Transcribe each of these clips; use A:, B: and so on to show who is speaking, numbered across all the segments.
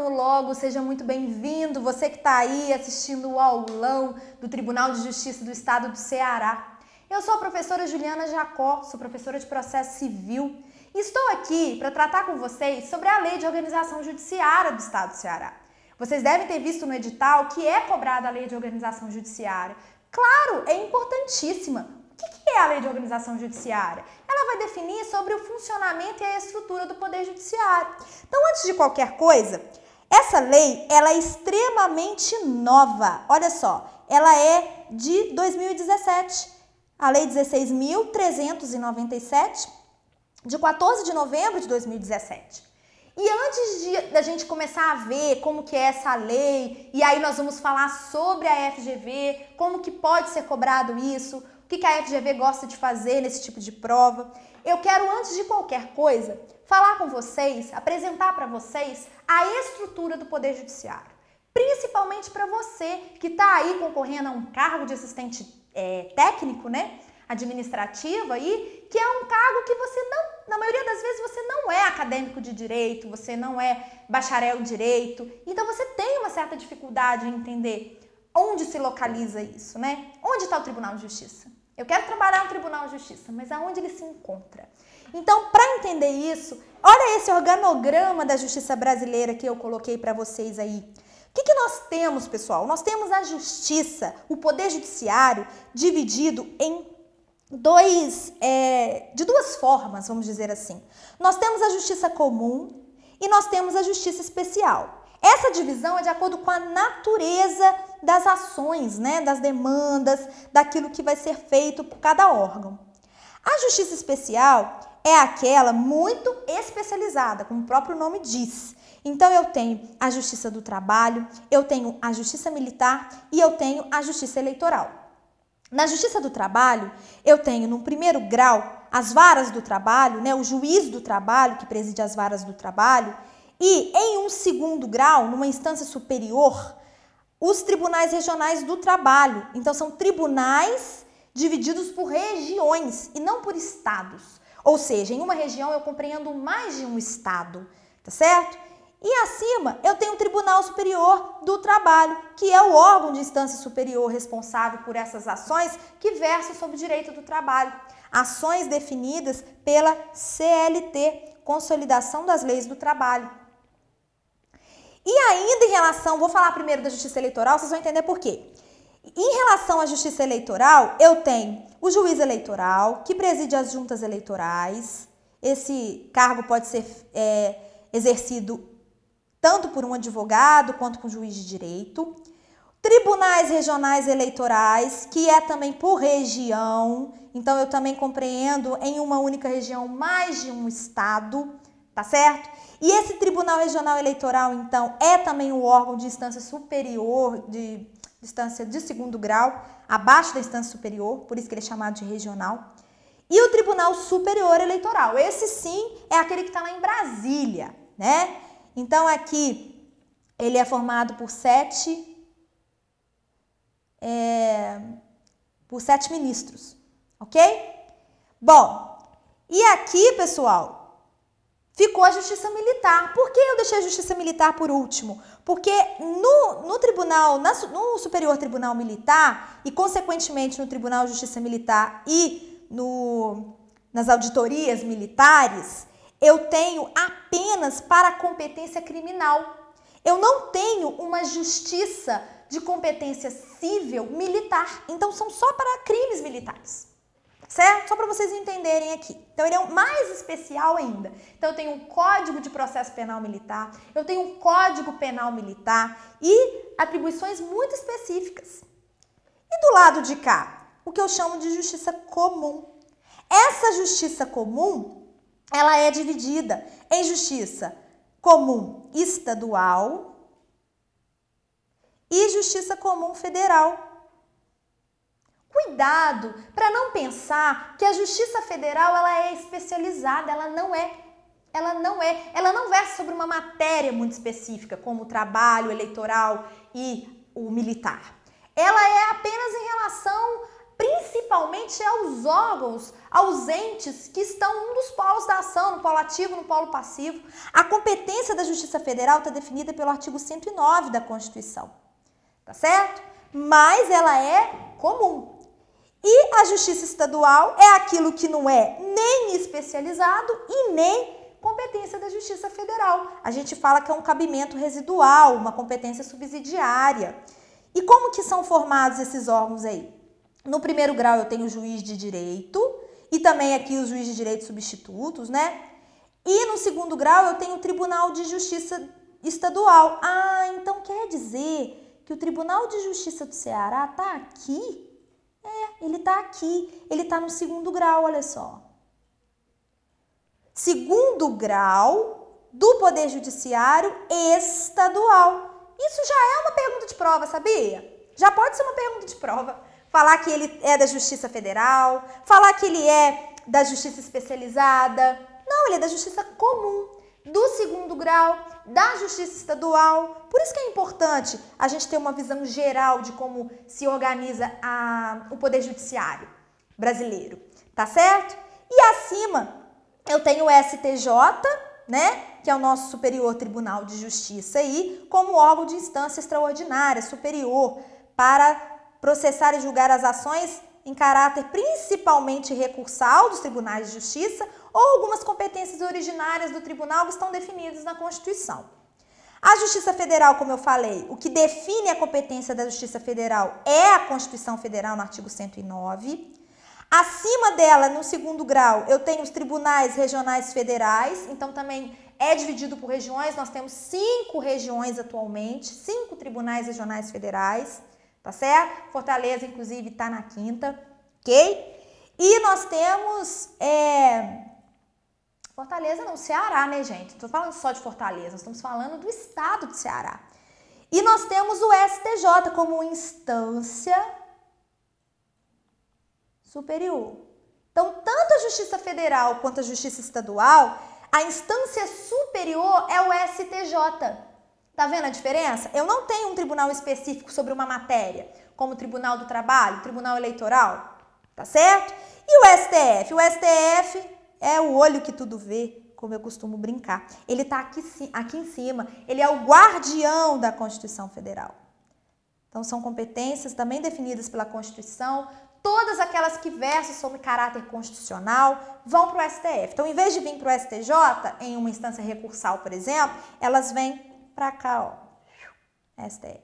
A: aluno logo, seja muito bem-vindo, você que está aí assistindo o aulão do Tribunal de Justiça do Estado do Ceará. Eu sou a professora Juliana Jacó, sou professora de Processo Civil e estou aqui para tratar com vocês sobre a Lei de Organização Judiciária do Estado do Ceará. Vocês devem ter visto no edital que é cobrada a Lei de Organização Judiciária. Claro, é importantíssima. O que é a Lei de Organização Judiciária? Ela vai definir sobre o funcionamento e a estrutura do Poder Judiciário. Então, antes de qualquer coisa, essa lei ela é extremamente nova. Olha só, ela é de 2017. A Lei 16.397, de 14 de novembro de 2017. E antes da gente começar a ver como que é essa lei, e aí nós vamos falar sobre a FGV, como que pode ser cobrado isso, o que a FGV gosta de fazer nesse tipo de prova. Eu quero, antes de qualquer coisa, falar com vocês, apresentar para vocês a estrutura do Poder Judiciário. Principalmente para você que está aí concorrendo a um cargo de assistente técnico, né? Administrativo aí, que é um cargo que você não, na maioria das vezes, você não é acadêmico de direito, você não é bacharel em direito, então você tem uma certa dificuldade em entender onde se localiza isso, né? Onde está o Tribunal de Justiça? Eu quero trabalhar no Tribunal de Justiça, mas aonde ele se encontra? Então, para entender isso, olha esse organograma da Justiça Brasileira que eu coloquei para vocês aí. O que nós temos, pessoal? Nós temos a Justiça, o Poder Judiciário, dividido em de duas formas, vamos dizer assim. Nós temos a Justiça Comum e nós temos a Justiça Especial. Essa divisão é de acordo com a natureza das ações, né, das demandas, daquilo que vai ser feito por cada órgão. A Justiça Especial é aquela muito especializada, como o próprio nome diz. Então, eu tenho a Justiça do Trabalho, eu tenho a Justiça Militar e eu tenho a Justiça Eleitoral. Na Justiça do Trabalho, eu tenho, no primeiro grau, as varas do trabalho, né, o juiz do trabalho, que preside as varas do trabalho, e em um segundo grau, numa instância superior, os tribunais regionais do trabalho. Então, são tribunais divididos por regiões e não por estados. Ou seja, em uma região eu compreendo mais de um estado, tá certo? E acima eu tenho o Tribunal Superior do Trabalho, que é o órgão de instância superior responsável por essas ações que versam sobre o direito do trabalho. Ações definidas pela CLT, Consolidação das Leis do Trabalho. E ainda em relação, vou falar primeiro da Justiça Eleitoral, vocês vão entender por quê. Em relação à Justiça Eleitoral, eu tenho o juiz eleitoral, que preside as juntas eleitorais. Esse cargo pode ser exercido tanto por um advogado quanto por um juiz de direito. Tribunais regionais eleitorais, que é também por região. Então, eu também compreendo em uma única região mais de um estado, tá certo? E esse Tribunal Regional Eleitoral, então, é também o órgão de instância superior, de instância de segundo grau, abaixo da instância superior, por isso que ele é chamado de regional. E o Tribunal Superior Eleitoral, esse sim é aquele que está lá em Brasília, né? Então, aqui, ele é formado por sete ministros, ok? Bom, e aqui, pessoal, ficou a Justiça Militar. Por que eu deixei a Justiça Militar por último? Porque no Superior Tribunal Militar e, consequentemente, no Tribunal de Justiça Militar e nas auditorias militares, eu tenho apenas para competência criminal. Eu não tenho uma justiça de competência civil militar. Então, são só para crimes militares. Certo? Só para vocês entenderem aqui. Então, ele é mais especial ainda. Então, eu tenho um Código de Processo Penal Militar, eu tenho um Código Penal Militar e atribuições muito específicas. E do lado de cá, o que eu chamo de Justiça Comum. Essa Justiça Comum, ela é dividida em Justiça Comum Estadual e Justiça Comum Federal. Cuidado para não pensar que a Justiça Federal ela é especializada, ela não versa sobre uma matéria muito específica, como o trabalho eleitoral e o militar. Ela é apenas em relação principalmente aos órgãos ausentes que estão um dos polos da ação, no polo ativo, no polo passivo. A competência da Justiça Federal está definida pelo artigo 109 da Constituição, tá certo? Mas ela é comum. E a Justiça Estadual é aquilo que não é nem especializado e nem competência da Justiça Federal. A gente fala que é um cabimento residual, uma competência subsidiária. E como que são formados esses órgãos aí? No primeiro grau eu tenho o juiz de direito e também aqui os juízes de direito substitutos, né? E no segundo grau eu tenho o Tribunal de Justiça Estadual. Ah, então quer dizer que o Tribunal de Justiça do Ceará tá aqui? Ele tá aqui. Ele tá no segundo grau, olha só. Segundo grau do Poder Judiciário Estadual. Isso já é uma pergunta de prova, sabia? Já pode ser uma pergunta de prova. Falar que ele é da Justiça Federal, falar que ele é da Justiça Especializada. Não, ele é da Justiça Comum, do segundo grau, da Justiça Estadual. Por isso que é importante a gente ter uma visão geral de como se organiza o Poder Judiciário brasileiro, tá certo? E acima eu tenho o STJ, né, que é o nosso Superior Tribunal de Justiça aí, como órgão de instância extraordinária, superior, para processar e julgar as ações em caráter principalmente recursal dos tribunais de justiça ou algumas competências originárias do tribunal que estão definidas na Constituição. A Justiça Federal, como eu falei, o que define a competência da Justiça Federal é a Constituição Federal no artigo 109. Acima dela, no segundo grau, eu tenho os tribunais regionais federais, então também é dividido por regiões, nós temos 5 regiões atualmente, 5 tribunais regionais federais, tá certo? Fortaleza, inclusive, tá na 5ª, ok? E nós temos, Fortaleza não, Ceará, né, gente? Não tô falando só de Fortaleza, nós estamos falando do estado de Ceará. E nós temos o STJ como instância superior. Então, tanto a Justiça Federal quanto a Justiça Estadual, a instância superior é o STJ. Tá vendo a diferença? Eu não tenho um tribunal específico sobre uma matéria, como o Tribunal do Trabalho, o Tribunal Eleitoral, tá certo? E o STF? O STF é o olho que tudo vê, como eu costumo brincar. Ele tá aqui em cima, ele é o guardião da Constituição Federal. Então, são competências também definidas pela Constituição. Todas aquelas que versam sobre caráter constitucional vão para o STF. Então, em vez de vir para o STJ, em uma instância recursal, por exemplo, elas vêm para cá, ó, STF.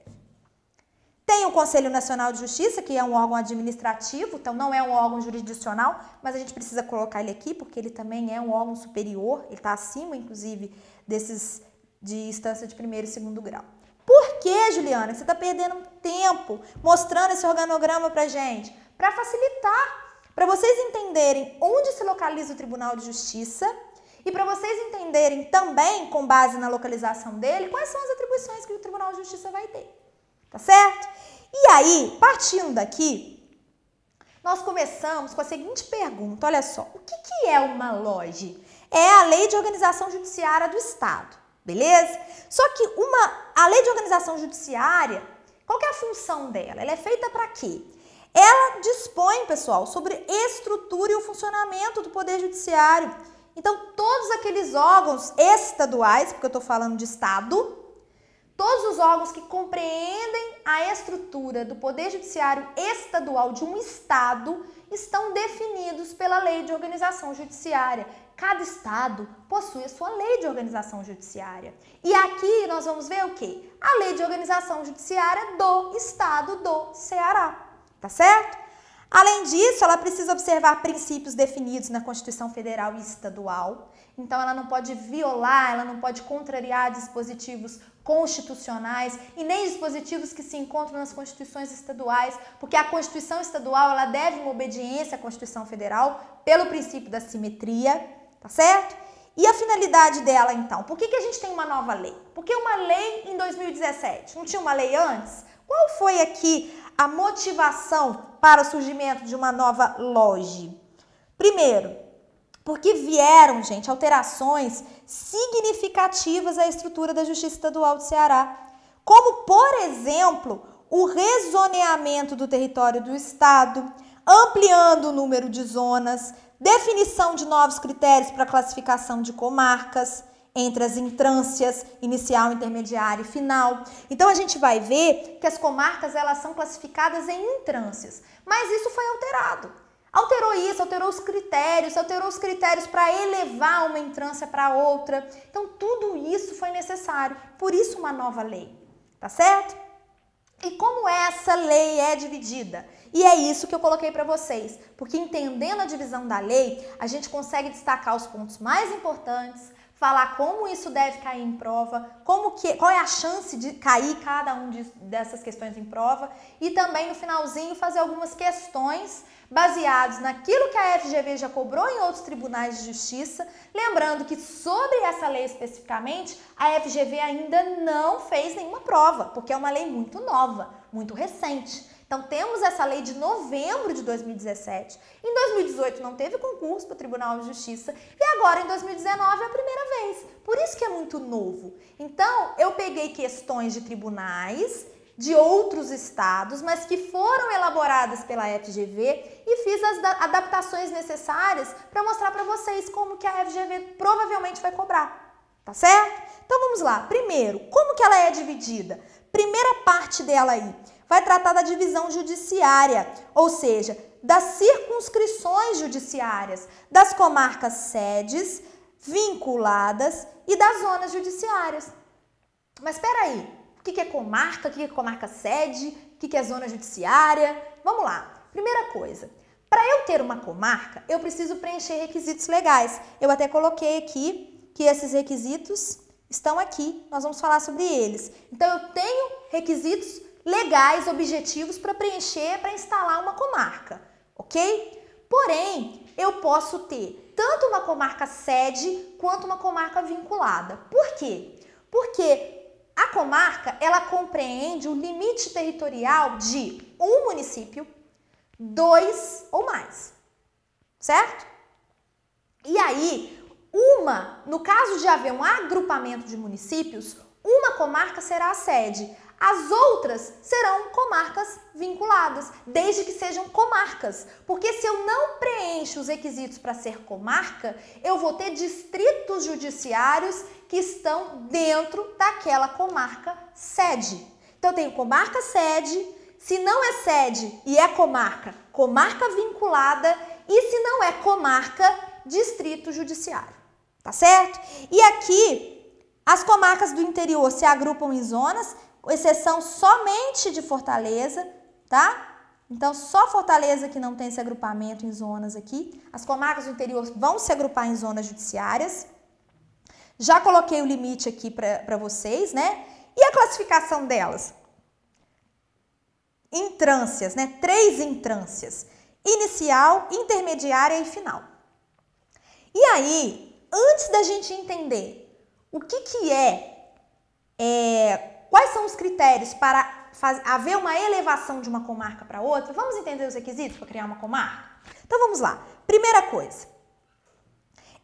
A: Tem o Conselho Nacional de Justiça, que é um órgão administrativo, então não é um órgão jurisdicional, mas a gente precisa colocar ele aqui, porque ele também é um órgão superior, ele está acima, inclusive, desses de instância de primeiro e segundo grau. Por que, Juliana, você está perdendo tempo mostrando esse organograma para gente? Para facilitar, para vocês entenderem onde se localiza o Tribunal de Justiça e para vocês entenderem também, com base na localização dele, quais são as atribuições que o Tribunal de Justiça vai ter, tá certo? E aí, partindo daqui, nós começamos com a seguinte pergunta, olha só, o que é uma LOJ? É a Lei de Organização Judiciária do Estado, beleza? Só que a Lei de Organização Judiciária, qual que é a função dela? Ela é feita para quê? Ela dispõe, pessoal, sobre estrutura e o funcionamento do Poder Judiciário. Então, todos aqueles órgãos estaduais, porque eu estou falando de Estado, todos os órgãos que compreendem a estrutura do Poder Judiciário estadual de um Estado estão definidos pela Lei de Organização Judiciária. Cada Estado possui a sua Lei de Organização Judiciária. E aqui nós vamos ver o quê? A Lei de Organização Judiciária do Estado do Ceará. Tá certo? Além disso, ela precisa observar princípios definidos na Constituição Federal e Estadual. Então, ela não pode violar, ela não pode contrariar dispositivos constitucionais e nem dispositivos que se encontram nas Constituições estaduais, porque a Constituição Estadual ela deve uma obediência à Constituição Federal pelo princípio da simetria, tá certo? E a finalidade dela, então? Por que a gente tem uma nova lei? Porque uma lei em 2017, não tinha uma lei antes? Qual foi aqui a motivação para o surgimento de uma nova LOJ? Primeiro, porque vieram, gente, alterações significativas à estrutura da Justiça Estadual do Ceará, como, por exemplo, o rezoneamento do território do Estado, ampliando o número de zonas, definição de novos critérios para classificação de comarcas, entre as intrâncias, inicial, intermediária e final. Então, a gente vai ver que as comarcas, elas são classificadas em intrâncias, mas isso foi alterado. Alterou isso, alterou os critérios para elevar uma intrância para outra. Então, tudo isso foi necessário, por isso uma nova lei, tá certo? E como essa lei é dividida? E é isso que eu coloquei para vocês, porque entendendo a divisão da lei, a gente consegue destacar os pontos mais importantes, falar como isso deve cair em prova, qual é a chance de cair cada dessas questões em prova e também no finalzinho fazer algumas questões baseadas naquilo que a FGV já cobrou em outros tribunais de justiça, lembrando que sobre essa lei especificamente, a FGV ainda não fez nenhuma prova, porque é uma lei muito nova, muito recente. Então, temos essa lei de novembro de 2017. Em 2018 não teve concurso para o Tribunal de Justiça e agora em 2019 é a primeira vez. Por isso que é muito novo. Então, eu peguei questões de tribunais de outros estados, mas que foram elaboradas pela FGV e fiz as adaptações necessárias para mostrar para vocês como que a FGV provavelmente vai cobrar. Tá certo? Então, vamos lá. Primeiro, como que ela é dividida? Primeira parte dela aí vai tratar da divisão judiciária, ou seja, das circunscrições judiciárias, das comarcas sedes, vinculadas e das zonas judiciárias. Mas espera aí, o que é comarca? O que é comarca sede? O que é zona judiciária? Vamos lá. Primeira coisa, para eu ter uma comarca, eu preciso preencher requisitos legais. Eu até coloquei aqui que esses requisitos estão aqui, nós vamos falar sobre eles. Então, eu tenho requisitos legais, objetivos para preencher, para instalar uma comarca, ok? Porém, eu posso ter tanto uma comarca sede quanto uma comarca vinculada. Por quê? Porque a comarca, ela compreende o limite territorial de um município, 2 ou mais, certo? E aí, no caso de haver um agrupamento de municípios, uma comarca será a sede. As outras serão comarcas vinculadas, desde que sejam comarcas. Porque se eu não preencho os requisitos para ser comarca, eu vou ter distritos judiciários que estão dentro daquela comarca sede. Então, eu tenho comarca sede, se não é sede e é comarca, comarca vinculada, e se não é comarca, distrito judiciário. Tá certo? E aqui, as comarcas do interior se agrupam em zonas, com exceção somente de Fortaleza, tá? Então, só Fortaleza que não tem esse agrupamento em zonas aqui. As comarcas do interior vão se agrupar em zonas judiciárias. Já coloquei o limite aqui para vocês, né? E a classificação delas? Intrâncias, né? 3 intrâncias. Inicial, intermediária e final. E aí, antes da gente entender o que quais são os critérios para haver uma elevação de uma comarca para outra, vamos entender os requisitos para criar uma comarca? Então, vamos lá. Primeira coisa,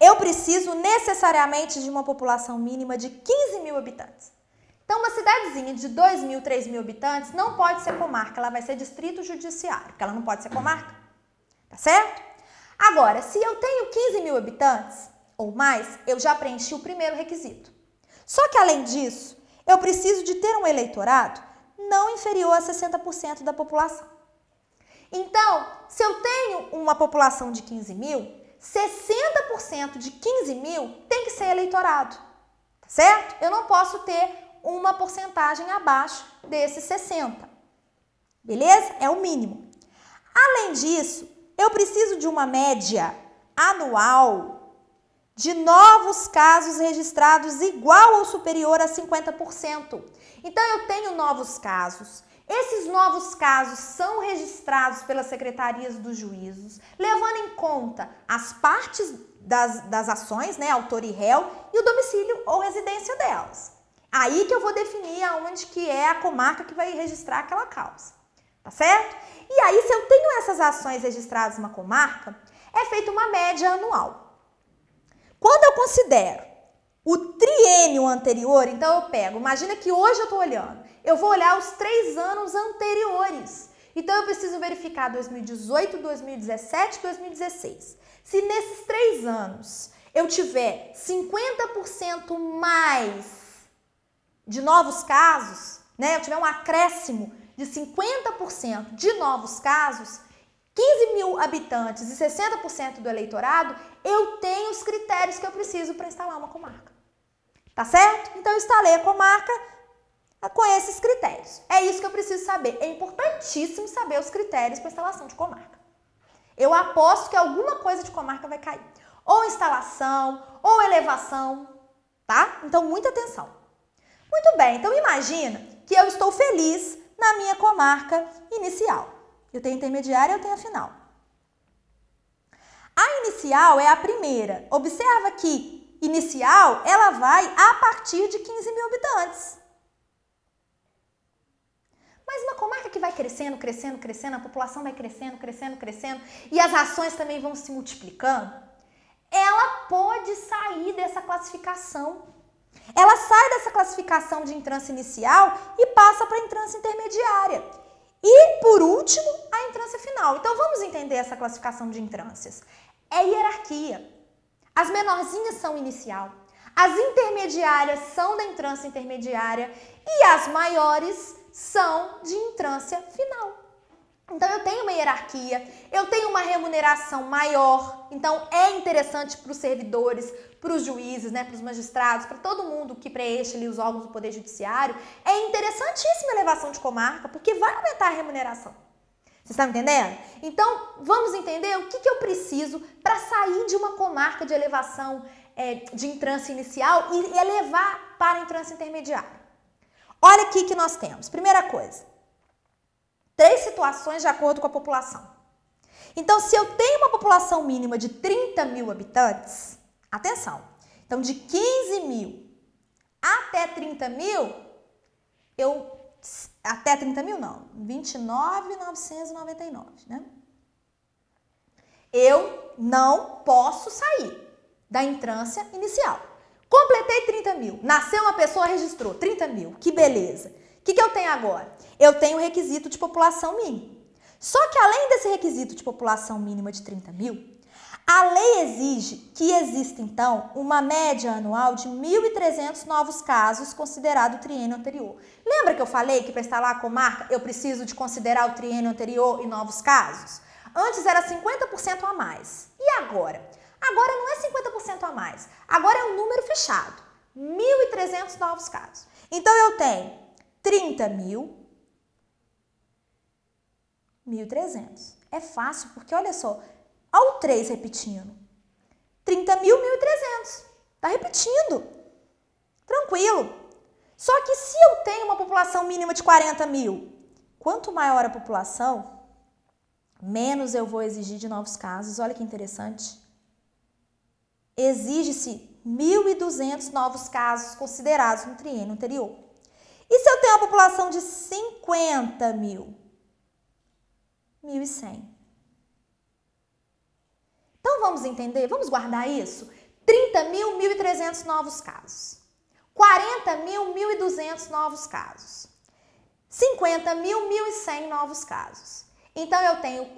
A: eu preciso necessariamente de uma população mínima de 15 mil habitantes. Então, uma cidadezinha de 2 mil, 3 mil habitantes não pode ser comarca, ela vai ser distrito judiciário, porque ela não pode ser comarca, tá certo? Agora, se eu tenho 15 mil habitantes ou mais, eu já preenchi o primeiro requisito. Só que, além disso, eu preciso de ter um eleitorado não inferior a 60% da população. Então, se eu tenho uma população de 15 mil, 60% de 15 mil tem que ser eleitorado, tá certo? Eu não posso ter uma porcentagem abaixo desses 60, beleza? É o mínimo. Além disso, eu preciso de uma média anual de novos casos registrados igual ou superior a 50%. Então, eu tenho novos casos. Esses novos casos são registrados pelas secretarias dos juízos, levando em conta as partes das ações, né, autor e réu, e o domicílio ou residência delas. Aí que eu vou definir aonde que é a comarca que vai registrar aquela causa, tá certo? E aí, se eu tenho essas ações registradas numa comarca, é feita uma média anual. Quando eu considero o triênio anterior, então eu pego, imagina que hoje eu estou olhando, eu vou olhar os 3 anos anteriores Então, eu preciso verificar 2018, 2017 e 2016. Se nesses 3 anos eu tiver 50% mais de novos casos, né? Eu tiver um acréscimo de 50% de novos casos, 15 mil habitantes e 60% do eleitorado, eu tenho os critérios que eu preciso para instalar uma comarca. Tá certo? Então, eu instalei a comarca com esses critérios. É isso que eu preciso saber. É importantíssimo saber os critérios para instalação de comarca. Eu aposto que alguma coisa de comarca vai cair. Ou instalação, ou elevação, tá? Então, muita atenção. Muito bem, então imagina que eu estou feliz na minha comarca inicial. Eu tenho intermediária, eu tenho a final. A inicial é a primeira. Observa que inicial, ela vai a partir de 15 mil habitantes. Mas uma comarca que vai crescendo, crescendo, crescendo, a população vai crescendo, crescendo, crescendo, e as ações também vão se multiplicando, ela pode sair dessa classificação. Ela sai dessa classificação de entrância inicial e passa para a entrância intermediária. E, por último, a entrância final. Então, vamos entender essa classificação de entrâncias. É hierarquia. As menorzinhas são inicial, as intermediárias são da entrância intermediária e as maiores são de entrância final. Então, eu tenho uma hierarquia, eu tenho uma remuneração maior, então é interessante para os servidores, para os juízes, né, para os magistrados, para todo mundo que preenche ali os órgãos do Poder Judiciário, é interessantíssima a elevação de comarca, porque vai aumentar a remuneração. Vocês estão entendendo? Então, vamos entender o que eu preciso para sair de uma comarca de elevação de entrância inicial e elevar para a entrância intermediária. Olha aqui que nós temos. Primeira coisa, 3 situações de acordo com a população. Então, se eu tenho uma população mínima de 30 mil habitantes, atenção, então de 15 mil até 30 mil, até 30 mil não, 29.999, né? Eu não posso sair da entrância inicial. Completei 30 mil, nasceu uma pessoa, registrou 30 mil, que beleza. O que eu tenho agora? Eu tenho o requisito de população mínima. Só que além desse requisito de população mínima de 30 mil, a lei exige que exista, então, uma média anual de 1.300 novos casos considerado o triênio anterior. Lembra que eu falei que para instalar a comarca eu preciso de considerar o triênio anterior e novos casos? Antes era 50% a mais. E agora? Agora não é 50% a mais. Agora é um número fechado. 1.300 novos casos. Então, eu tenho 30 mil, 1.300. É fácil, porque olha só, olha o 3 repetindo. 30 mil, 1.300. Tá repetindo. Tranquilo. Só que se eu tenho uma população mínima de 40 mil, quanto maior a população, menos eu vou exigir de novos casos. Olha que interessante. Exige-se 1.200 novos casos considerados no triênio anterior. E se eu tenho uma população de 50 mil? 1.100. Então, vamos entender, vamos guardar isso? 30 mil, 1.300 novos casos. 40 mil, 1.200 novos casos. 50 mil, 1.100 novos casos. Então, eu tenho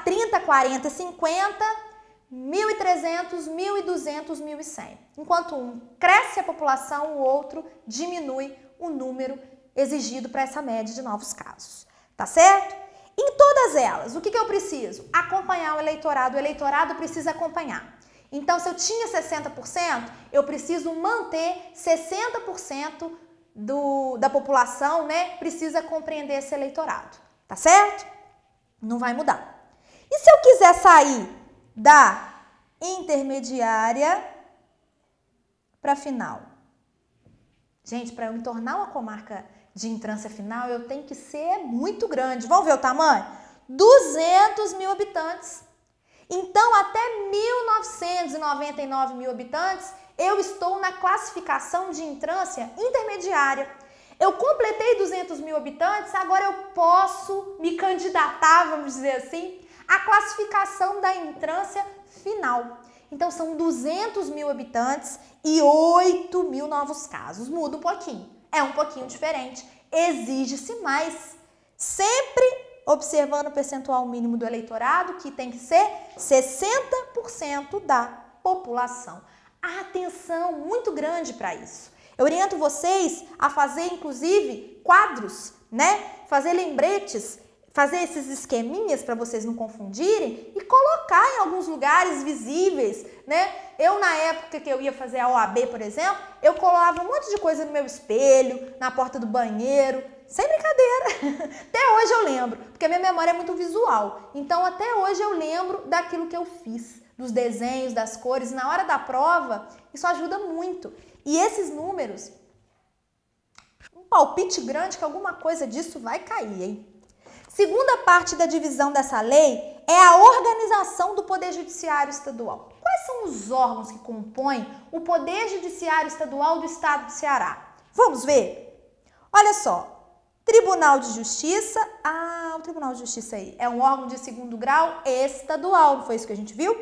A: 30, 40, 50, 1.300, 1.200, 1.100. Enquanto um cresce a população, o outro diminui o número exigido para essa média de novos casos. Tá certo? Em todas elas, o que eu preciso? Acompanhar o eleitorado precisa acompanhar. Então, se eu tinha 60%, eu preciso manter 60% da população, né? Precisa compreender esse eleitorado, tá certo? Não vai mudar. E se eu quiser sair da intermediária para final? Gente, para eu me tornar uma comarca de entrância final, eu tenho que ser muito grande. Vamos ver o tamanho? 200 mil habitantes. Então, até 1.999 mil habitantes, eu estou na classificação de entrância intermediária. Eu completei 200 mil habitantes, agora eu posso me candidatar, vamos dizer assim, à classificação da entrância final. Então, são 200 mil habitantes e 8 mil novos casos. Muda um pouquinho. É um pouquinho diferente, exige-se mais. Sempre observando o percentual mínimo do eleitorado, que tem que ser 60% da população. Atenção muito grande para isso. Eu oriento vocês a fazer, inclusive, quadros, né? Fazer lembretes, fazer esses esqueminhas para vocês não confundirem e colocar em alguns lugares visíveis, né? Eu, na época que eu ia fazer a OAB, por exemplo, eu colava um monte de coisa no meu espelho, na porta do banheiro, sem brincadeira. Até hoje eu lembro, porque a minha memória é muito visual. Então, até hoje eu lembro daquilo que eu fiz, dos desenhos, das cores. Na hora da prova, isso ajuda muito. E esses números, um palpite grande que alguma coisa disso vai cair, hein? Segunda parte da divisão dessa lei é a organização do Poder Judiciário Estadual. Quais são os órgãos que compõem o Poder Judiciário Estadual do Estado do Ceará? Vamos ver? Olha só, Tribunal de Justiça, o Tribunal de Justiça aí é um órgão de segundo grau estadual, não foi isso que a gente viu?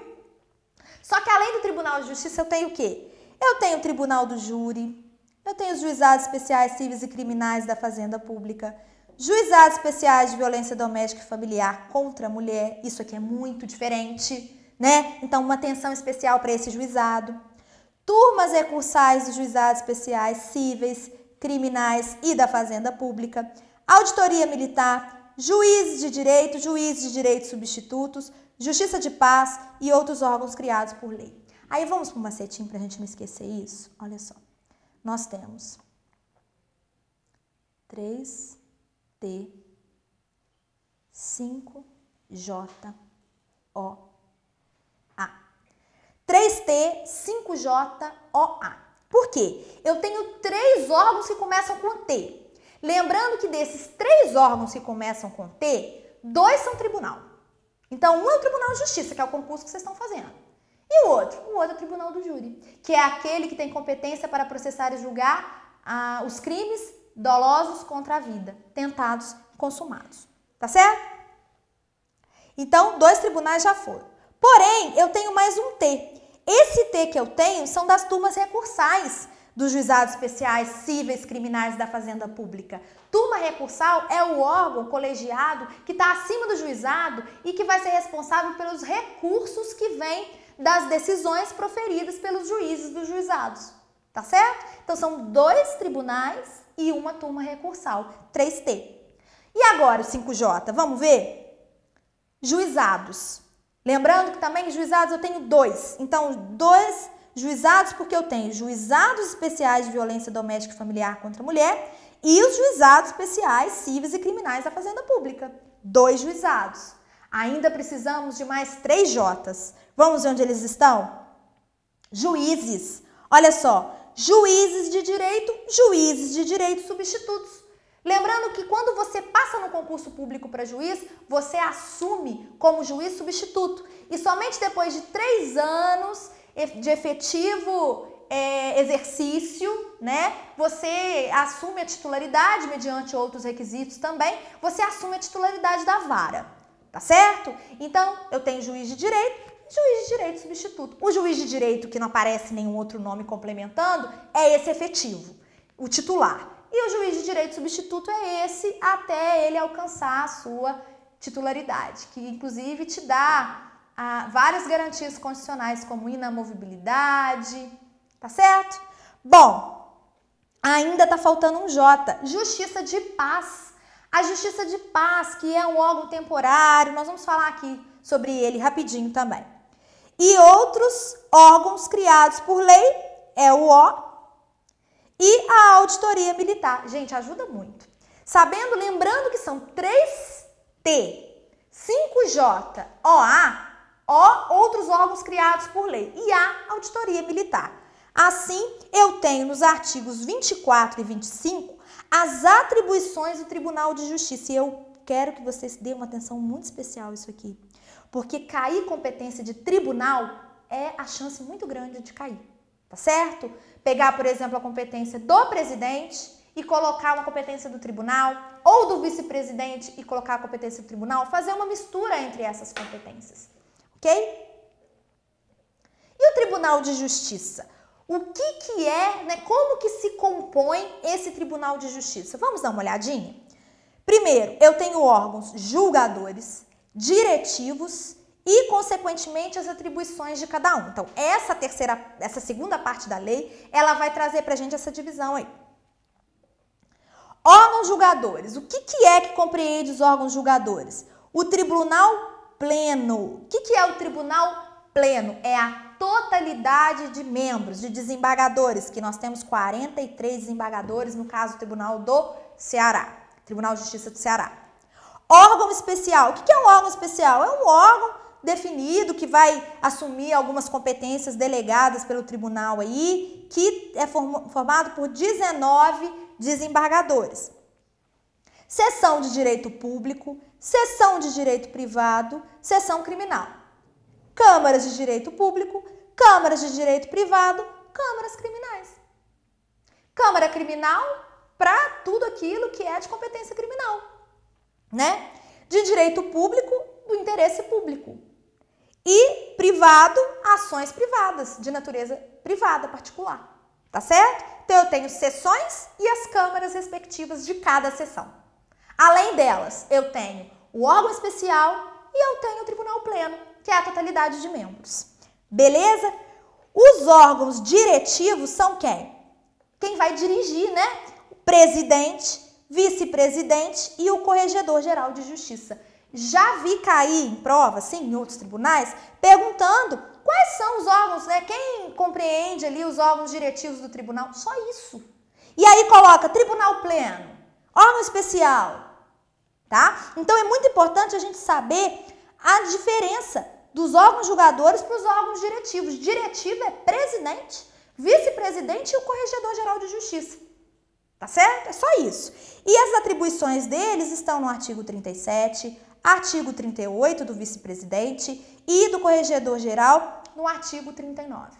A: Só que além do Tribunal de Justiça eu tenho o quê? Eu tenho o Tribunal do Júri, eu tenho os Juizados Especiais Cíveis e Criminais da Fazenda Pública, Juizados Especiais de Violência Doméstica e Familiar contra a Mulher, isso aqui é muito diferente, né? Então, uma atenção especial para esse juizado. Turmas recursais dos Juizados Especiais Cíveis, Criminais e da Fazenda Pública, Auditoria Militar, Juízes de Direito Substitutos, Justiça de Paz e outros órgãos criados por lei. Aí, vamos para um macetinho para a gente não esquecer isso? Olha só, nós temos 3T, 5J, O, A. 3T, 5J, O, A. Por quê? Eu tenho 3 órgãos que começam com T. Lembrando que desses 3 órgãos que começam com T, 2 são tribunal. Então, um é o Tribunal de Justiça, que é o concurso que vocês estão fazendo. E o outro? O outro é o Tribunal do Júri, que é aquele que tem competência para processar e julgar os crimes dolosos contra a vida, tentados e consumados. Tá certo? Então, 2 tribunais já foram. Porém, eu tenho mais um T. Esse T que eu tenho são das turmas recursais dos Juizados Especiais Cíveis Criminais da Fazenda Pública. Turma recursal é o órgão colegiado que está acima do juizado e que vai ser responsável pelos recursos que vêm das decisões proferidas pelos juízes dos juizados. Tá certo? Então, são 2 tribunais e uma turma recursal, 3T. E agora o 5J, vamos ver? Juizados. Lembrando que também juizados eu tenho 2. Então, 2 juizados porque eu tenho juizados especiais de violência doméstica e familiar contra a mulher e os juizados especiais cíveis e criminais da Fazenda Pública. 2 juizados. Ainda precisamos de mais 3 Js. Vamos ver onde eles estão? Juízes. Olha só, juízes de direito substitutos. Lembrando que quando você passa no concurso público para juiz, você assume como juiz substituto. E somente depois de 3 anos de efetivo exercício, né, você assume a titularidade, mediante outros requisitos também, você assume a titularidade da vara. Tá certo? Então, eu tenho juiz de direito substituto. O juiz de direito, que não aparece nenhum outro nome complementando, é esse efetivo, o titular. E o juiz de direito substituto é esse até ele alcançar a sua titularidade, que inclusive te dá várias garantias constitucionais, como inamovibilidade, tá certo? Bom, ainda tá faltando um J, Justiça de Paz. A Justiça de Paz, que é um órgão temporário, nós vamos falar aqui sobre ele rapidinho também. E outros órgãos criados por lei é o O e a Auditoria Militar. Gente, ajuda muito. Lembrando que são 3T, 5J, OA, outros órgãos criados por lei e a Auditoria Militar. Assim, eu tenho nos artigos 24 e 25 as atribuições do Tribunal de Justiça. E eu quero que vocês dêem uma atenção muito especial a isso aqui. Porque cair competência de tribunal é a chance muito grande de cair. Tá certo? Pegar, por exemplo, a competência do presidente e colocar uma competência do tribunal, ou do vice-presidente e colocar a competência do tribunal, fazer uma mistura entre essas competências. Ok? E o Tribunal de Justiça? O que é, né? Como que se compõe esse Tribunal de Justiça? Vamos dar uma olhadinha? Primeiro, eu tenho órgãos julgadores, diretivos e, consequentemente, as atribuições de cada um. Então, essa segunda parte da lei, ela vai trazer pra gente essa divisão aí. Órgãos julgadores. O que é que compreende os órgãos julgadores? O tribunal pleno. O que é o tribunal pleno? É a totalidade de membros, de desembargadores, que nós temos 43 desembargadores, no caso do Tribunal do Ceará, Tribunal de Justiça do Ceará. Órgão especial. O que é um órgão especial? É um órgão definido que vai assumir algumas competências delegadas pelo tribunal aí, que é formado por 19 desembargadores. Seção de direito público, seção de direito privado, seção criminal. Câmaras de direito público, câmaras de direito privado, câmaras criminais. Câmara criminal para tudo aquilo que é de competência criminal, né? De direito público, do interesse público. E privado, ações privadas, de natureza privada, particular. Tá certo? Então, eu tenho seções e as câmaras respectivas de cada seção. Além delas, eu tenho o órgão especial e eu tenho o tribunal pleno, que é a totalidade de membros. Beleza? Os órgãos diretivos são quem? Quem vai dirigir, né? O presidente, vice-presidente e o corregedor-geral de justiça. Já vi cair em prova, sim, em outros tribunais, perguntando quais são os órgãos, né? Quem compreende ali os órgãos diretivos do tribunal? Só isso. E aí coloca tribunal pleno, órgão especial, tá? Então é muito importante a gente saber a diferença dos órgãos julgadores para os órgãos diretivos. Diretivo é presidente, vice-presidente e o corregedor-geral de justiça. Tá certo? É só isso. E as atribuições deles estão no artigo 37, artigo 38 do vice-presidente e do corregedor-geral no artigo 39.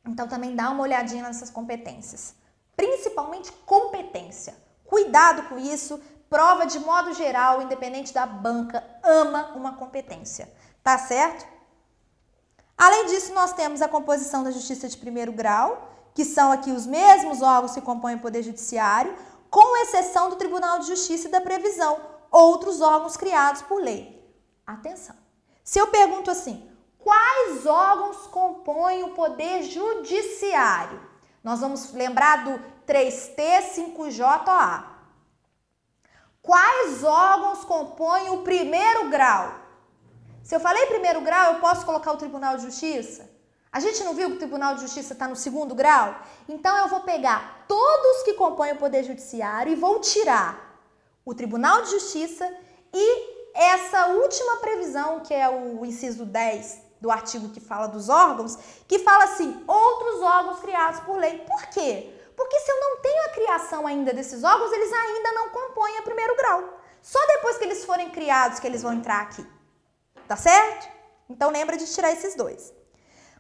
A: Então, também dá uma olhadinha nessas competências. Principalmente competência. Cuidado com isso. Prova de modo geral, independente da banca, ama uma competência. Tá certo? Além disso, nós temos a composição da Justiça de primeiro grau, que são aqui os mesmos órgãos que compõem o Poder Judiciário, com exceção do Tribunal de Justiça e da Previsão, outros órgãos criados por lei. Atenção! Se eu pergunto assim, quais órgãos compõem o Poder Judiciário? Nós vamos lembrar do 3T, 5JOA. Quais órgãos compõem o primeiro grau? Se eu falei primeiro grau, eu posso colocar o Tribunal de Justiça? A gente não viu que o Tribunal de Justiça está no segundo grau? Então, eu vou pegar todos que compõem o Poder Judiciário e vou tirar o Tribunal de Justiça e essa última previsão, que é o inciso 10 do artigo que fala dos órgãos, que fala assim, outros órgãos criados por lei. Por quê? Porque se eu não tenho a criação ainda desses órgãos, eles ainda não compõem o primeiro grau. Só depois que eles forem criados que eles vão entrar aqui. Tá certo? Então, lembra de tirar esses dois.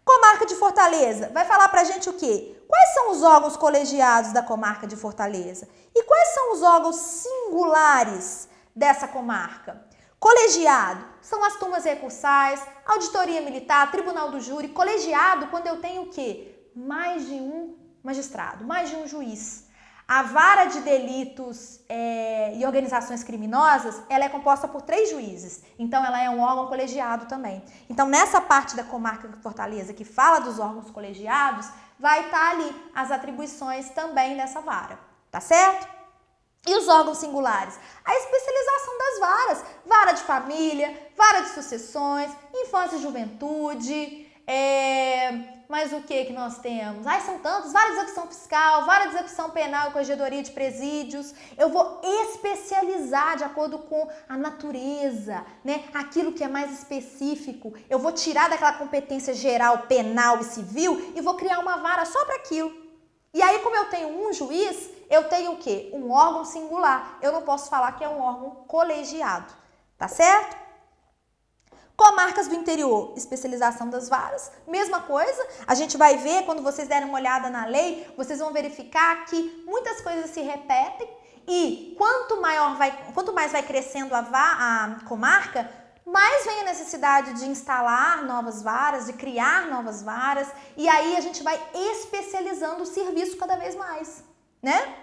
A: Comarca de Fortaleza, vai falar pra gente o quê? Quais são os órgãos colegiados da comarca de Fortaleza? E quais são os órgãos singulares dessa comarca? Colegiado são as turmas recursais, auditoria militar, tribunal do júri. Colegiado quando eu tenho o quê? Mais de um magistrado, mais de um juiz. A vara de delitos e organizações criminosas, ela é composta por 3 juízes. Então, ela é um órgão colegiado também. Então, nessa parte da comarca de Fortaleza que fala dos órgãos colegiados, vai estar ali as atribuições também dessa vara. Tá certo? E os órgãos singulares? A especialização das varas. Vara de família, vara de sucessões, infância e juventude, mas o que nós temos? São tantos, vara de execução fiscal, vara de execução penal e corregedoria de presídios. Eu vou especializar de acordo com a natureza, né? Aquilo que é mais específico. Eu vou tirar daquela competência geral, penal e civil e vou criar uma vara só para aquilo. E aí, como eu tenho um juiz, eu tenho o quê? Um órgão singular. Eu não posso falar que é um órgão colegiado, tá certo? Comarcas do interior, especialização das varas, mesma coisa. A gente vai ver, quando vocês derem uma olhada na lei, vocês vão verificar que muitas coisas se repetem e quanto mais vai crescendo a comarca, mais vem a necessidade de instalar novas varas, de criar novas varas, e aí a gente vai especializando o serviço cada vez mais, né?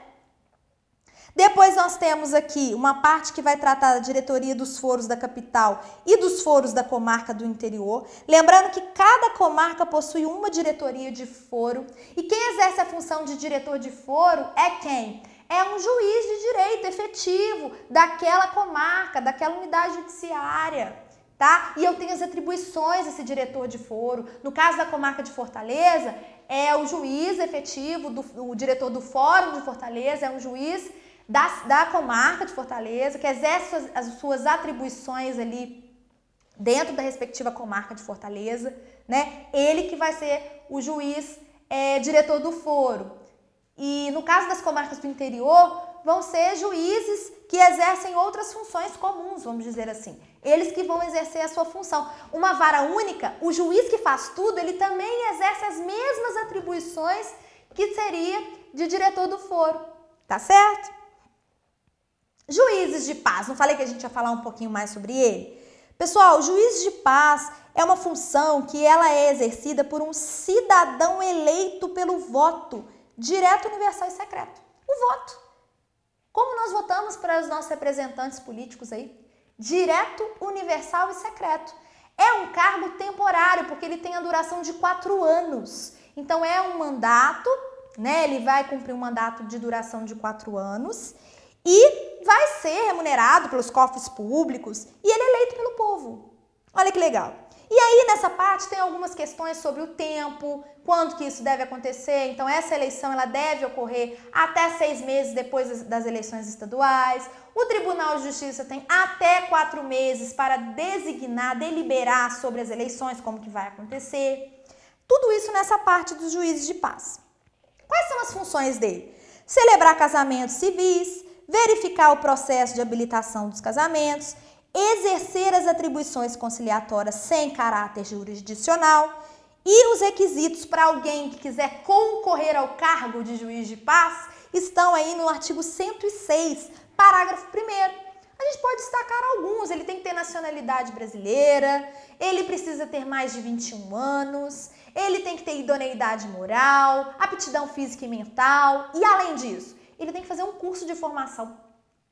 A: Depois nós temos aqui uma parte que vai tratar da diretoria dos foros da capital e dos foros da comarca do interior. Lembrando que cada comarca possui uma diretoria de foro e quem exerce a função de diretor de foro é quem? É um juiz de direito efetivo daquela comarca, daquela unidade judiciária. Tá? E eu tenho as atribuições desse diretor de foro. No caso da comarca de Fortaleza, é o juiz efetivo, o diretor do Fórum de Fortaleza, é um juiz da comarca de Fortaleza, que exerce as suas atribuições ali dentro da respectiva comarca de Fortaleza, né? Ele que vai ser o juiz diretor do foro. E no caso das comarcas do interior, vão ser juízes que exercem outras funções comuns, vamos dizer assim. Eles que vão exercer a sua função. Uma vara única, o juiz que faz tudo, ele também exerce as mesmas atribuições que seria de diretor do foro, tá certo? Juízes de paz, não falei que a gente ia falar um pouquinho mais sobre ele? Pessoal, o juiz de paz é uma função que ela é exercida por um cidadão eleito pelo voto direto, universal e secreto. O voto. Como nós votamos para os nossos representantes políticos aí? Direto, universal e secreto. É um cargo temporário, porque ele tem a duração de 4 anos. Então é um mandato, né? Ele vai cumprir um mandato de duração de 4 anos e vai ser remunerado pelos cofres públicos e ele é eleito pelo povo. Olha que legal. E aí, nessa parte, tem algumas questões sobre o tempo, quando que isso deve acontecer. Então, essa eleição ela deve ocorrer até 6 meses depois das eleições estaduais. O Tribunal de Justiça tem até 4 meses para designar, deliberar sobre as eleições, como que vai acontecer. Tudo isso nessa parte dos juízes de paz. Quais são as funções dele? Celebrar casamentos civis, verificar o processo de habilitação dos casamentos, exercer as atribuições conciliatórias sem caráter jurisdicional e os requisitos para alguém que quiser concorrer ao cargo de juiz de paz estão aí no artigo 106, parágrafo 1º. A gente pode destacar alguns. Ele tem que ter nacionalidade brasileira, ele precisa ter mais de 21 anos, ele tem que ter idoneidade moral, aptidão física e mental e, além disso, ele tem que fazer um curso de formação,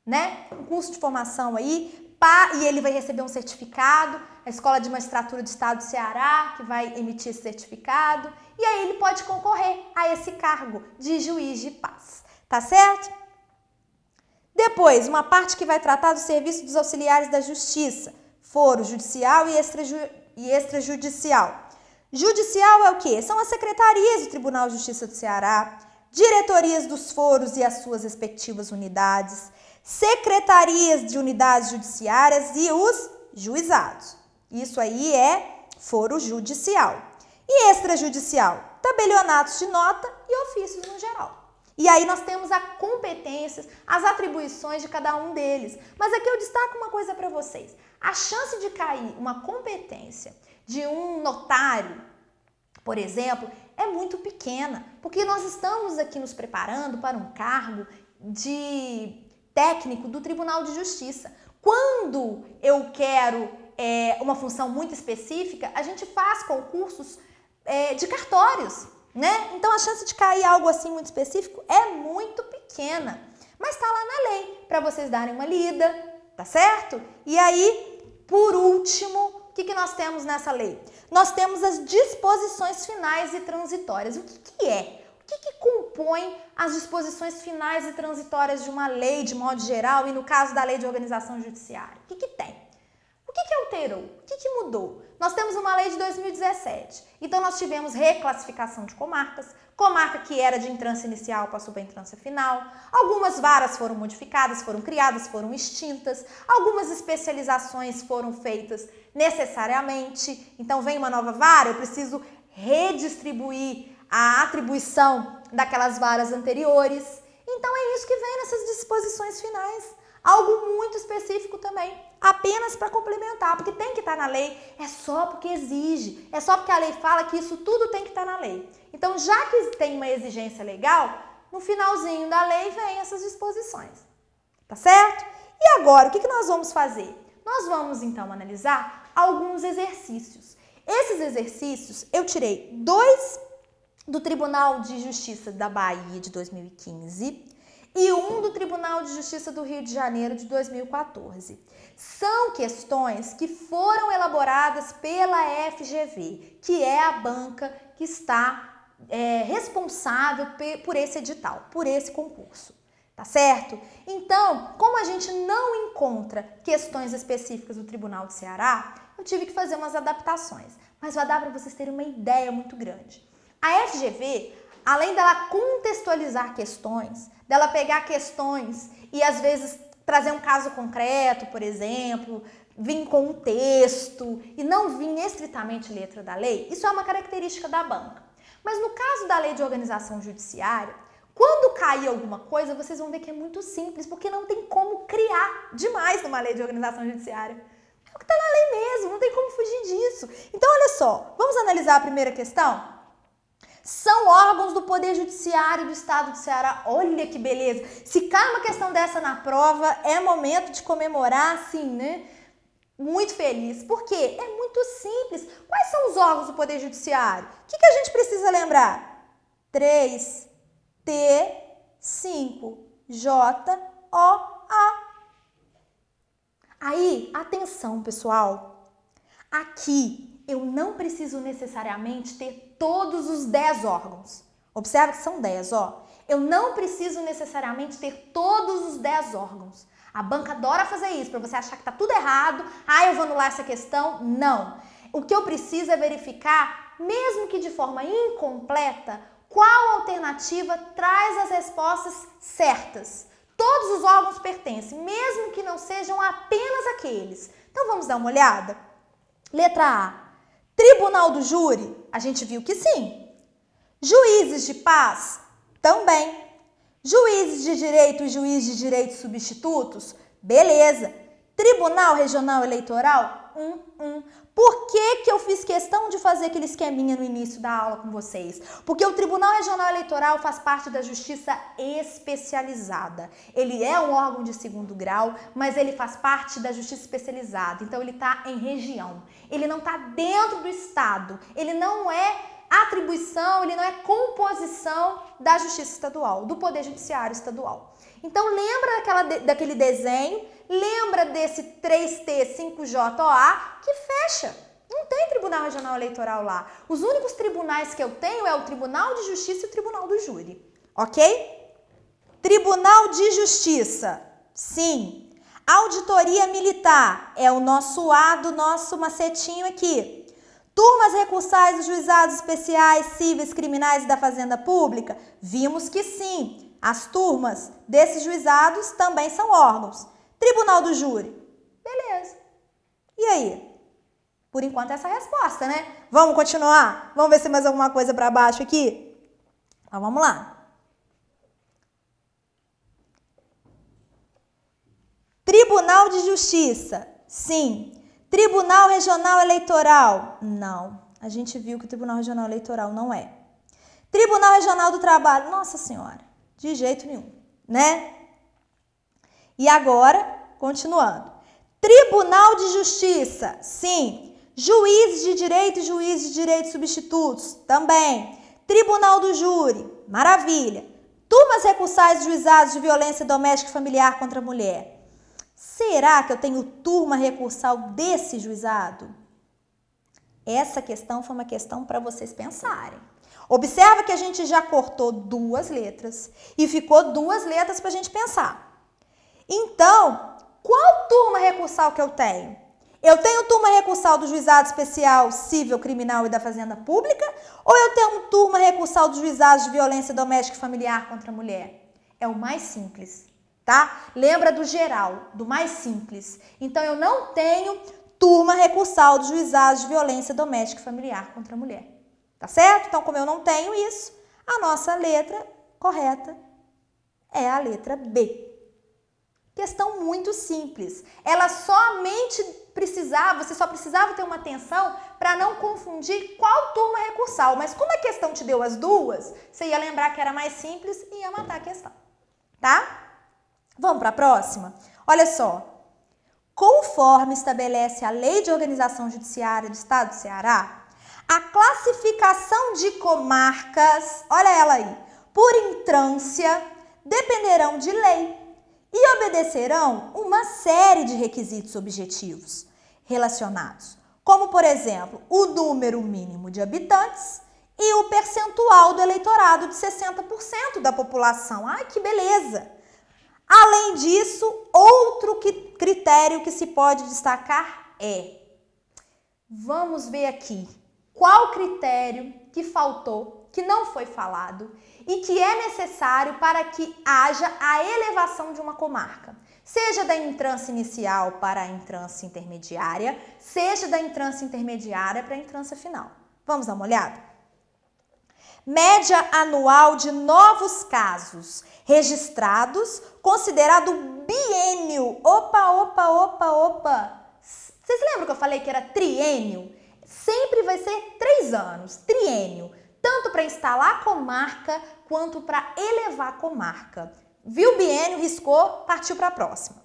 A: né? Um curso de formação aí, e ele vai receber um certificado, a Escola de Magistratura do Estado do Ceará, que vai emitir esse certificado, e aí ele pode concorrer a esse cargo de juiz de paz, tá certo? Depois, uma parte que vai tratar do serviço dos auxiliares da justiça, foro judicial e extrajudicial. Judicial é o quê? São as secretarias do Tribunal de Justiça do Ceará, diretorias dos foros e as suas respectivas unidades, secretarias de unidades judiciárias e os juizados. Isso aí é foro judicial. E extrajudicial? Tabelionatos de nota e ofícios no geral. E aí nós temos as competências, as atribuições de cada um deles. Mas aqui eu destaco uma coisa para vocês. A chance de cair uma competência de um notário, por exemplo, é muito pequena, porque nós estamos aqui nos preparando para um cargo de técnico do Tribunal de Justiça. Quando eu quero uma função muito específica, a gente faz concursos de cartórios, né? Então a chance de cair algo assim muito específico é muito pequena, mas está lá na lei para vocês darem uma lida, tá certo? E aí, por último, o que nós temos nessa lei? Nós temos as disposições finais e transitórias. O que é? O que compõe as disposições finais e transitórias de uma lei, de modo geral, e no caso da Lei de Organização Judiciária? O que tem? O que alterou? O que mudou? Nós temos uma lei de 2017, então nós tivemos reclassificação de comarcas, comarca que era de entrância inicial passou para entrância final, algumas varas foram modificadas, foram criadas, foram extintas, algumas especializações foram feitas necessariamente, então vem uma nova vara, eu preciso redistribuir a atribuição daquelas varas anteriores. Então é isso que vem nessas disposições finais. Algo muito específico também, apenas para complementar, porque tem que estar na lei, é só porque exige, é só porque a lei fala que isso tudo tem que estar na lei. Então, já que tem uma exigência legal, no finalzinho da lei vem essas disposições, tá certo? E agora, o que nós vamos fazer? Nós vamos, então, analisar alguns exercícios. Esses exercícios, eu tirei 2 do Tribunal de Justiça da Bahia de 2015 e um do Tribunal de Justiça do Rio de Janeiro de 2014. São questões que foram elaboradas pela FGV, que é a banca que está responsável por esse edital, por esse concurso, tá certo? Então, como a gente não encontra questões específicas do Tribunal do Ceará, eu tive que fazer umas adaptações, mas vai dar para vocês terem uma ideia muito grande. A FGV, além dela contextualizar questões, dela pegar questões e às vezes trazer um caso concreto, por exemplo, vir com um texto e não vir estritamente letra da lei, isso é uma característica da banca. Mas no caso da Lei de Organização Judiciária, quando cair alguma coisa, vocês vão ver que é muito simples, porque não tem como criar demais numa Lei de Organização Judiciária. É o que está na lei mesmo, não tem como fugir disso. Então, olha só, vamos analisar a primeira questão? São órgãos do Poder Judiciário do Estado do Ceará. Olha que beleza! Se cai uma questão dessa na prova, é momento de comemorar, assim, né? Muito feliz. Por quê? É muito simples. Quais são os órgãos do Poder Judiciário? O que a gente precisa lembrar? 3, T, 5, J, O, A. Aí, atenção, pessoal. Aqui, eu não preciso necessariamente ter todos os 10 órgãos. Observa que são 10, ó. Eu não preciso necessariamente ter todos os 10 órgãos. A banca adora fazer isso, para você achar que tá tudo errado. Eu vou anular essa questão. Não. O que eu preciso é verificar, mesmo que de forma incompleta, qual alternativa traz as respostas certas. Todos os órgãos pertencem, mesmo que não sejam apenas aqueles. Então vamos dar uma olhada? Letra A. Tribunal do Júri, a gente viu que sim. Juízes de paz, também. Juízes de direito e juiz de direito substitutos, beleza. Tribunal Regional Eleitoral, Por que eu fiz questão de fazer aquele esqueminha no início da aula com vocês? Porque o Tribunal Regional Eleitoral faz parte da Justiça Especializada. Ele é um órgão de segundo grau, mas ele faz parte da Justiça Especializada. Então, ele está em região. Ele não está dentro do Estado. Ele não é atribuição, ele não é composição da Justiça Estadual, do Poder Judiciário Estadual. Então, lembra daquele desenho, lembra desse 3T, 5JOA, que fecha. Não tem Tribunal Regional Eleitoral lá. Os únicos tribunais que eu tenho é o Tribunal de Justiça e o Tribunal do Júri. Ok? Tribunal de Justiça, sim. Auditoria Militar, é o nosso A do nosso macetinho aqui. Turmas recursais dos juizados especiais, cíveis, criminais e da Fazenda Pública, vimos que sim. As turmas desses juizados também são órgãos. Tribunal do Júri, beleza. E aí? Por enquanto essa é a resposta, né? Vamos continuar? Vamos ver se tem mais alguma coisa para baixo aqui? Então vamos lá. Tribunal de Justiça, sim. Tribunal Regional Eleitoral, não. A gente viu que o Tribunal Regional Eleitoral não é. Tribunal Regional do Trabalho, nossa senhora, de jeito nenhum, né? E agora, continuando. Tribunal de Justiça, sim. Juízes de direito e juízes de direito substitutos, também. Tribunal do Júri, maravilha. Turmas recursais de juizados de violência doméstica e familiar contra a mulher. Será que eu tenho turma recursal desse juizado? Essa questão foi uma questão para vocês pensarem. Observa que a gente já cortou 2 letras e ficou 2 letras para a gente pensar. Então, qual turma recursal que eu tenho? Eu tenho turma recursal do Juizado Especial Cível, Criminal e da Fazenda Pública? Ou eu tenho turma recursal dos Juizados de Violência Doméstica e Familiar contra a Mulher? É o mais simples, tá? Lembra do geral, do mais simples. Então, eu não tenho turma recursal dos Juizados de Violência Doméstica e Familiar contra a Mulher. Tá certo? Então, como eu não tenho isso, a nossa letra correta é a letra B. Questão muito simples. Ela somente precisava, você só precisava ter uma atenção para não confundir qual turma recursal. Mas como a questão te deu as 2, você ia lembrar que era mais simples e ia matar a questão. Tá? Vamos para a próxima? Olha só. Conforme estabelece a Lei de Organização Judiciária do Estado do Ceará, a classificação de comarcas, olha ela aí, por entrância, dependerão de lei e obedecerão uma série de requisitos objetivos relacionados, como, por exemplo, o número mínimo de habitantes e o percentual do eleitorado de 60% da população. Ai, que beleza! Além disso, outro critério que se pode destacar é, vamos ver aqui, qual critério que faltou, que não foi falado e que é necessário para que haja a elevação de uma comarca. Seja da entrância inicial para a entrância intermediária, seja da entrância intermediária para a entrância final. Vamos dar uma olhada? Média anual de novos casos registrados, considerado biênio. Opa! Vocês lembram que eu falei que era triênio? Sempre vai ser 3 anos, triênio. Tanto para instalar a comarca, quanto para elevar a comarca. Viu biênio, riscou, partiu para a próxima.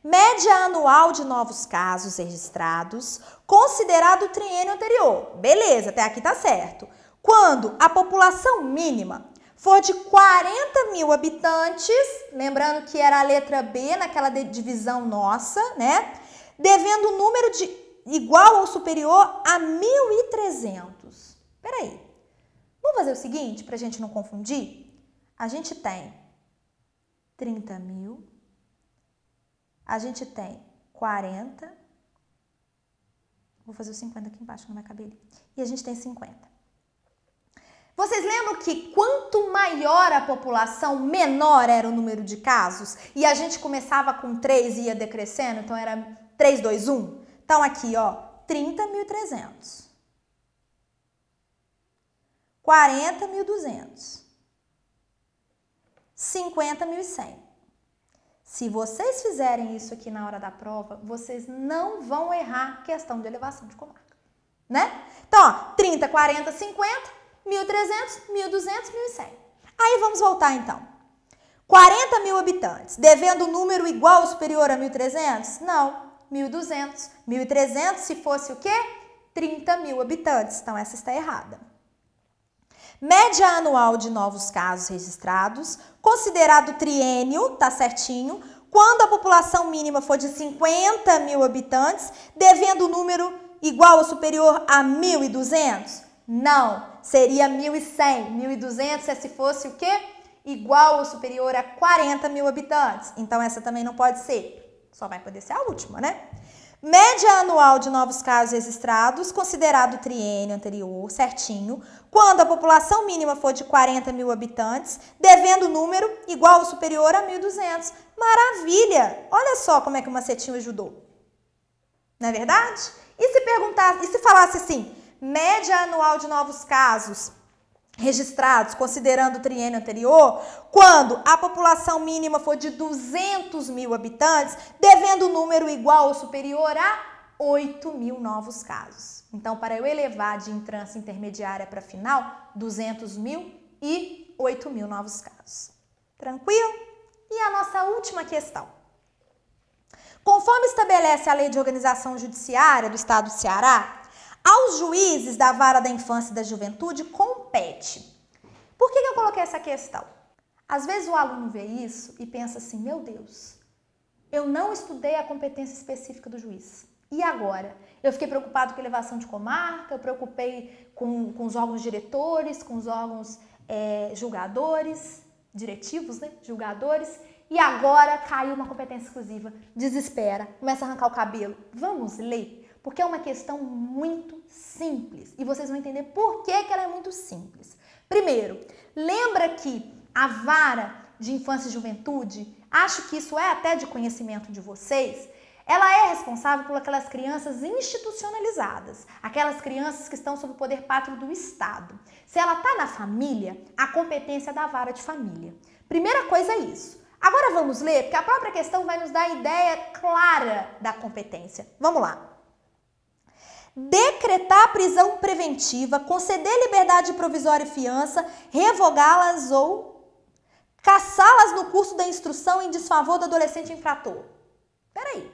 A: Média anual de novos casos registrados, considerado o triênio anterior. Beleza, até aqui tá certo. Quando a população mínima for de 40 mil habitantes, lembrando que era a letra B naquela divisão nossa, né? Devendo um número igual ou superior a 1.300. Peraí, vamos fazer o seguinte para a gente não confundir? A gente tem 30 mil, a gente tem 40, vou fazer o 50 aqui embaixo, não vai caber ali, e a gente tem 50. Vocês lembram que quanto maior a população, menor era o número de casos? E a gente começava com 3 e ia decrescendo, então era 3, 2, 1. Então aqui, ó, 30.300. 40.200. 50.100. Se vocês fizerem isso aqui na hora da prova, vocês não vão errar questão de elevação de comarca, né? Então, ó, 30, 40, 50... 1.300, 1.200, 1.100. Aí vamos voltar então. 40 mil habitantes, devendo um número igual ou superior a 1.300? Não, 1.200. 1.300 se fosse o quê? 30 mil habitantes. Então essa está errada. Média anual de novos casos registrados, considerado triênio, tá certinho, quando a população mínima for de 50 mil habitantes, devendo um número igual ou superior a 1.200? Não, seria 1.100. 1.200 é se fosse o quê? Igual ou superior a 40 mil habitantes. Então, essa também não pode ser. Só vai poder ser a última, né? Média anual de novos casos registrados, considerado o triênio anterior, certinho, quando a população mínima for de 40 mil habitantes, devendo número igual ou superior a 1.200. Maravilha! Olha só como é que o macetinho ajudou. Não é verdade? E se perguntasse, e se falasse assim, média anual de novos casos registrados, considerando o triênio anterior, quando a população mínima for de 200 mil habitantes, devendo número igual ou superior a 8 mil novos casos. Então, para eu elevar de entrância intermediária para final, 200 mil e 8 mil novos casos. Tranquilo? E a nossa última questão. Conforme estabelece a Lei de Organização Judiciária do Estado do Ceará, aos juízes da Vara da Infância e da Juventude compete. Por que eu coloquei essa questão? Às vezes o aluno vê isso e pensa assim, meu Deus, eu não estudei a competência específica do juiz. E agora? Eu fiquei preocupado com elevação de comarca, eu preocupei com os órgãos diretores, com os órgãos julgadores, diretivos, né? Julgadores, e agora caiu uma competência exclusiva. Desespera, começa a arrancar o cabelo. Vamos ler? Porque é uma questão muito simples e vocês vão entender por que ela é muito simples. Primeiro, lembra que a Vara de Infância e Juventude, acho que isso é até de conhecimento de vocês, ela é responsável por aquelas crianças institucionalizadas, aquelas crianças que estão sob o poder pátrio do Estado. Se ela está na família, a competência é da Vara de Família. Primeira coisa é isso. Agora vamos ler, porque a própria questão vai nos dar a ideia clara da competência. Vamos lá. Decretar prisão preventiva, conceder liberdade provisória e fiança, revogá-las ou cassá-las no curso da instrução em desfavor do adolescente infrator. Peraí.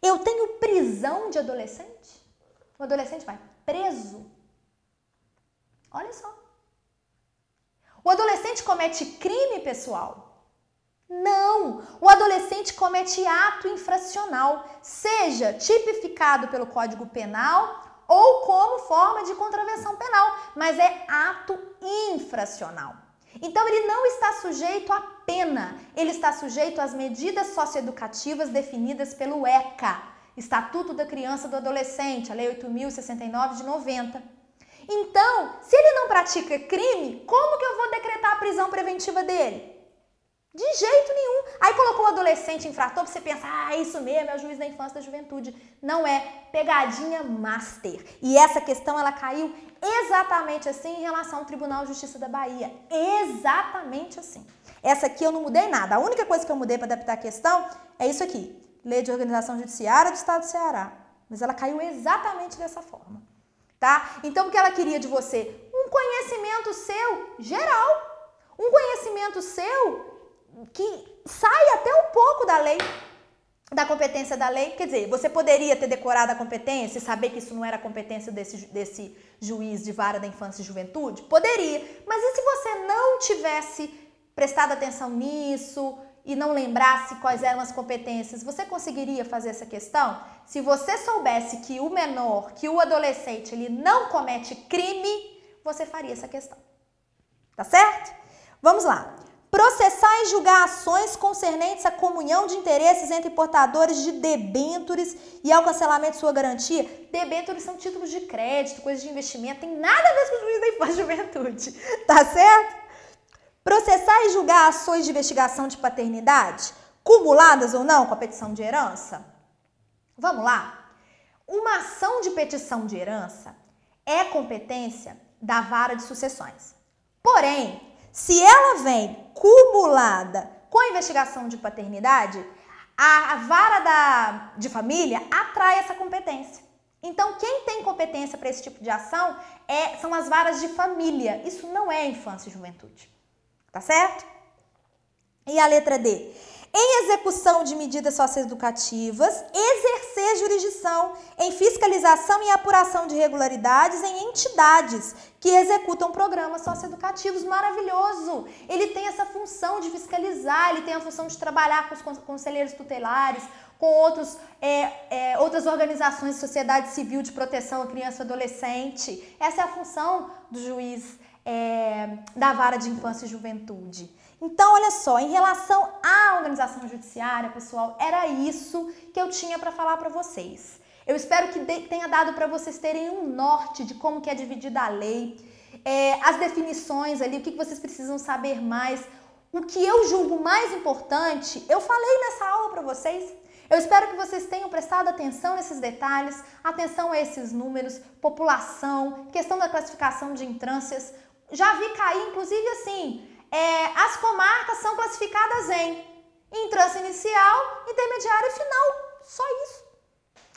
A: Eu tenho prisão de adolescente? O adolescente vai preso? Olha só. O adolescente comete crime, pessoal? Não! O adolescente comete ato infracional, seja tipificado pelo Código Penal ou como forma de contravenção penal, mas é ato infracional. Então, ele não está sujeito à pena, ele está sujeito às medidas socioeducativas definidas pelo ECA, Estatuto da Criança e do Adolescente, a Lei 8.069 de 90. Então, se ele não pratica crime, como que eu vou decretar a prisão preventiva dele? De jeito nenhum. Aí colocou o adolescente infrator pra você pensar, ah, isso mesmo, é o juiz da infância e da juventude. Não é, pegadinha master. E essa questão, ela caiu exatamente assim em relação ao Tribunal de Justiça da Bahia. Exatamente assim. Essa aqui eu não mudei nada. A única coisa que eu mudei para adaptar a questão é isso aqui. Lei de Organização Judiciária do Estado do Ceará. Mas ela caiu exatamente dessa forma. Tá? Então, o que ela queria de você? Um conhecimento seu geral. Um conhecimento seu que sai até um pouco da lei, da competência da lei. Quer dizer, você poderia ter decorado a competência e saber que isso não era competência desse juiz de vara da infância e juventude? Poderia. Mas e se você não tivesse prestado atenção nisso e não lembrasse quais eram as competências? Você conseguiria fazer essa questão? Se você soubesse que o menor, que o adolescente, ele não comete crime, você faria essa questão. Tá certo? Vamos lá. Processar e julgar ações concernentes à comunhão de interesses entre portadores de debêntures e ao cancelamento de sua garantia. Debêntures são títulos de crédito, coisas de investimento, tem nada a ver com o juiz da infância e juventude, tá certo? Processar e julgar ações de investigação de paternidade, cumuladas ou não com a petição de herança. Vamos lá? Uma ação de petição de herança é competência da vara de sucessões. Porém, se ela vem cumulada com a investigação de paternidade, a vara de família atrai essa competência. Então, quem tem competência para esse tipo de ação são as varas de família. Isso não é infância e juventude. Tá certo? E a letra D? Em execução de medidas socioeducativas, exercer jurisdição em fiscalização e apuração de irregularidades em entidades que executam programas socioeducativos. Maravilhoso! Ele tem essa função de fiscalizar, ele tem a função de trabalhar com os conselheiros tutelares, com outras organizações de sociedade civil de proteção à criança e adolescente. Essa é a função do juiz da vara de infância e juventude. Então, olha só, em relação à organização judiciária, pessoal, era isso que eu tinha para falar para vocês. Eu espero que tenha dado para vocês terem um norte de como que é dividida a lei, as definições ali, o que vocês precisam saber mais. O que eu julgo mais importante, eu falei nessa aula para vocês. Eu espero que vocês tenham prestado atenção nesses detalhes, atenção a esses números, população, questão da classificação de entrâncias. Já vi cair, inclusive, assim, as comarcas são classificadas em entrância inicial, intermediária e final. Só isso.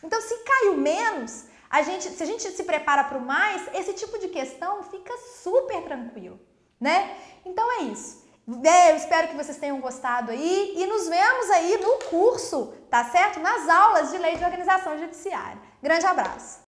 A: Então, se caiu menos, se a gente se prepara para o mais, esse tipo de questão fica super tranquilo, né? Então, é isso. Eu espero que vocês tenham gostado aí e nos vemos aí no curso, tá certo? Nas aulas de Lei de Organização Judiciária. Grande abraço!